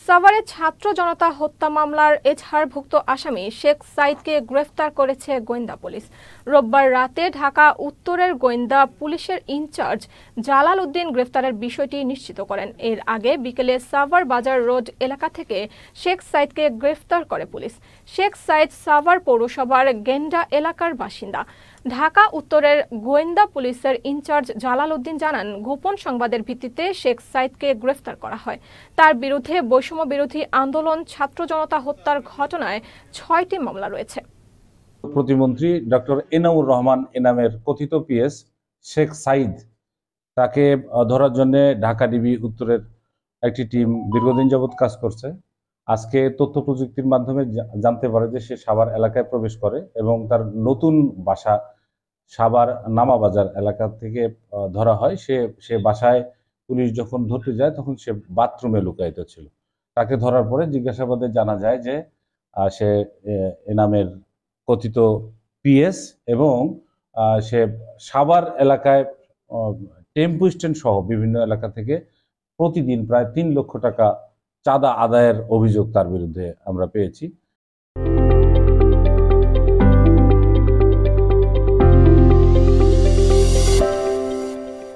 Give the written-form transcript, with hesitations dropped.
সাভারে ছাত্র জনতা হত্যা মামলার এজাহারভুক্ত আসামি শেখ সাইদকে গ্রেফতার করেছে গোয়েন্দা পুলিশ। রোববার রাতে ঢাকা উত্তরের গোয়েন্দা পুলিশের ইনচার্জ জালাল উদ্দিন গ্রেফতারের বিষয়টি নিশ্চিত করেন। এর আগে বিকেলে সাভার বাজার রোড এলাকা থেকে শেখ সাইদকে গ্রেফতার করে পুলিশ। শেখ সাইদ সাভার পৌরসভার গেন্ডা এলাকার বাসিন্দা। ঢাকা উত্তরের গোয়েন্দা পুলিশের ইনচার্জ জালাল উদ্দিন জানান, গোপন সংবাদের ভিত্তিতে শেখ সাইদকে গ্রেফতার করা হয়। তার বিরুদ্ধে বৈষম্য বিরোধী আন্দোলন, ছাত্র জনতা হত্যার ঘটনায় 6টি মামলা রয়েছে। প্রতিমন্ত্রী ডক্টর এনামুর রহমান এনামের কথিত পিএস শেখ সাইদ, তাকে ধরার জন্য ঢাকা ডিবি উত্তরের একটি টিম দীর্ঘদিন যাবৎ কাজ করছে। আজকে তথ্য প্রযুক্তির মাধ্যমে জানতে পারে যে সে সাভার এলাকায় প্রবেশ করে এবং তার নতুন বাসা সাভার নামাবাজার এলাকা থেকে ধরা হয়। সে বাসায় পুলিশ যখন ধরতে যায় তখন সে বাথরুমে লুকায়িত ছিল। তাকে ধরার পরে জিজ্ঞাসাবাদে জানা যায় যে সে এনামের কথিত পিএস এবং সে সাভার এলাকায় টেম্পো স্ট্যান্ড সহ বিভিন্ন এলাকা থেকে প্রতিদিন প্রায় 3 লক্ষ টাকা চাঁদা আদায়ের অভিযোগ তার বিরুদ্ধে আমরা পেয়েছি।